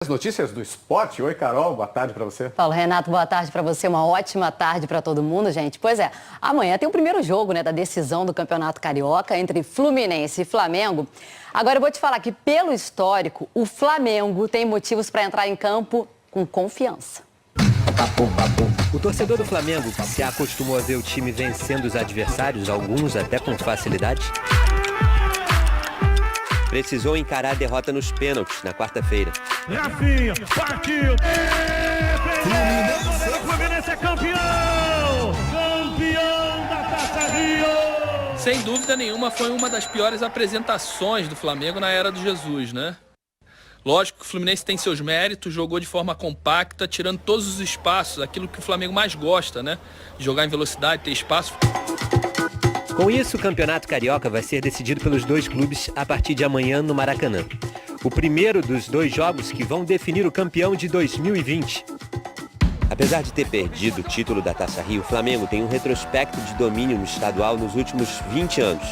As notícias do esporte. Oi, Carol, boa tarde para você. Paulo Renato, boa tarde para você, uma ótima tarde para todo mundo, gente. Pois é, amanhã tem o primeiro jogo, da decisão do Campeonato Carioca entre Fluminense e Flamengo. Agora eu vou te falar que, pelo histórico, o Flamengo tem motivos para entrar em campo com confiança. O torcedor do Flamengo, que se acostumou a ver o time vencendo os adversários, alguns até com facilidade, precisou encarar a derrota nos pênaltis na quarta-feira. Rafinha, partiu! Fluminense é campeão! Campeão da Taça Rio! Sem dúvida nenhuma, foi uma das piores apresentações do Flamengo na era do Jesus, né? Lógico que o Fluminense tem seus méritos, jogou de forma compacta, tirando todos os espaços, aquilo que o Flamengo mais gosta, né? Jogar em velocidade, ter espaço. Com isso, o Campeonato Carioca vai ser decidido pelos dois clubes a partir de amanhã no Maracanã. O primeiro dos dois jogos que vão definir o campeão de 2020. Apesar de ter perdido o título da Taça Rio, o Flamengo tem um retrospecto de domínio no estadual nos últimos 20 anos.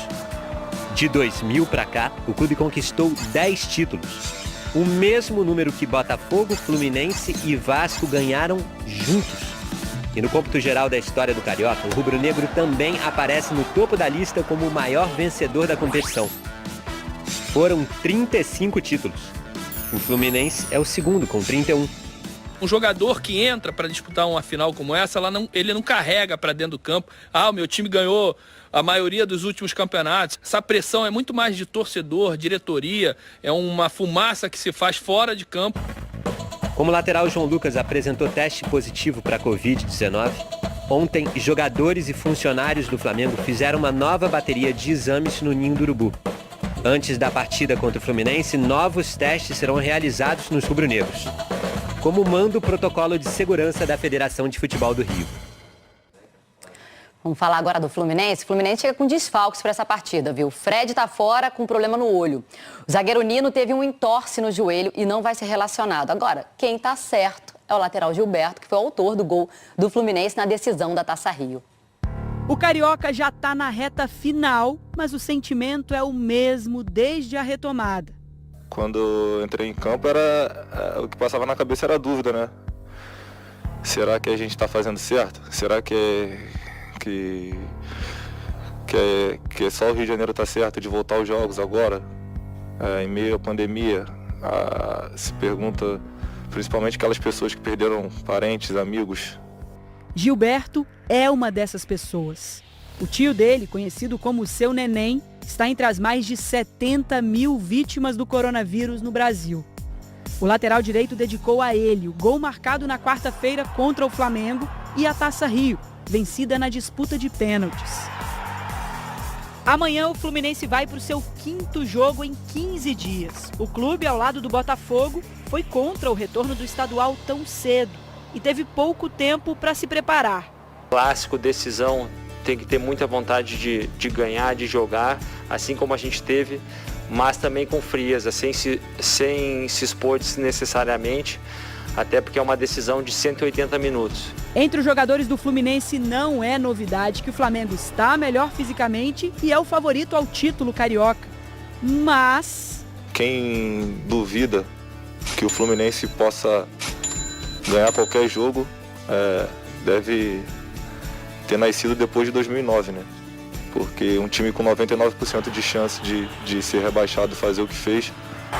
De 2000 para cá, o clube conquistou 10 títulos. O mesmo número que Botafogo, Fluminense e Vasco ganharam juntos. E no cômputo geral da história do Carioca, o rubro-negro também aparece no topo da lista como o maior vencedor da competição. Foram 35 títulos. O Fluminense é o segundo, com 31. Um jogador que entra para disputar uma final como essa, ele não carrega para dentro do campo. Ah, o meu time ganhou a maioria dos últimos campeonatos. Essa pressão é muito mais de torcedor, diretoria, é uma fumaça que se faz fora de campo. Como o lateral João Lucas apresentou teste positivo para a Covid-19, ontem jogadores e funcionários do Flamengo fizeram uma nova bateria de exames no Ninho do Urubu. Antes da partida contra o Fluminense, novos testes serão realizados nos rubro-negros, como manda o protocolo de segurança da Federação de Futebol do Rio. Vamos falar agora do Fluminense. O Fluminense chega com desfalques para essa partida, viu? Fred está fora com problema no olho. O zagueiro Nino teve um entorse no joelho e não vai ser relacionado. Agora, quem está certo é o lateral Gilberto, que foi o autor do gol do Fluminense na decisão da Taça Rio. O Carioca já está na reta final, mas o sentimento é o mesmo desde a retomada. Quando eu entrei em campo, o que passava na cabeça era a dúvida, né? Será que a gente está fazendo certo? Será que só o Rio de Janeiro está certo de voltar aos jogos agora, em meio à pandemia? Se pergunta principalmente aquelas pessoas que perderam parentes, amigos. Gilberto é uma dessas pessoas. O tio dele, conhecido como Seu Neném, está entre as mais de 70 mil vítimas do coronavírus no Brasil. O lateral direito dedicou a ele o gol marcado na quarta-feira contra o Flamengo e a Taça Rio, vencida na disputa de pênaltis. Amanhã o Fluminense vai para o seu 5º jogo em 15 dias. O clube, ao lado do Botafogo, foi contra o retorno do estadual tão cedo e teve pouco tempo para se preparar. Clássico, decisão, tem que ter muita vontade de ganhar, de jogar, assim como a gente teve, mas também com frieza, sem se expor desnecessariamente, até porque é uma decisão de 180 minutos. Entre os jogadores do Fluminense não é novidade que o Flamengo está melhor fisicamente e é o favorito ao título carioca. Mas quem duvida que o Fluminense possa ganhar qualquer jogo deve ter nascido depois de 2009, né? Porque um time com 99% de chance de ser rebaixado e fazer o que fez.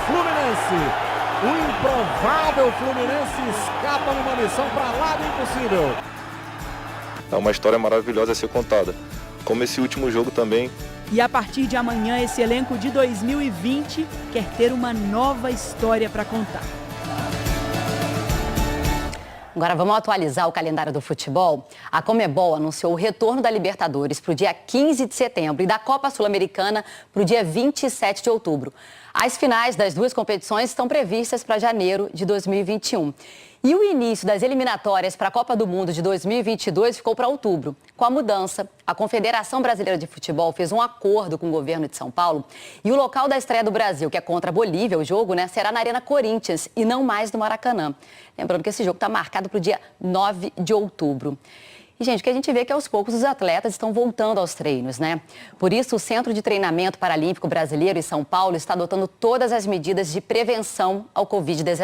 Fluminense, o improvável Fluminense escapa numa missão para lá do impossível. É uma história maravilhosa a ser contada, como esse último jogo também. E a partir de amanhã, esse elenco de 2020 quer ter uma nova história para contar. Agora vamos atualizar o calendário do futebol. A Conmebol anunciou o retorno da Libertadores para o dia 15 de setembro e da Copa Sul-Americana para o dia 27 de outubro. As finais das duas competições estão previstas para janeiro de 2021. E o início das eliminatórias para a Copa do Mundo de 2022 ficou para outubro. Com a mudança, a Confederação Brasileira de Futebol fez um acordo com o governo de São Paulo e o local da estreia do Brasil, que é contra a Bolívia, o jogo, será na Arena Corinthians e não mais no Maracanã. Lembrando que esse jogo está marcado para o dia 9 de outubro. E, gente, o que a gente vê é que aos poucos os atletas estão voltando aos treinos, né? Por isso, o Centro de Treinamento Paralímpico Brasileiro em São Paulo está adotando todas as medidas de prevenção ao Covid-19.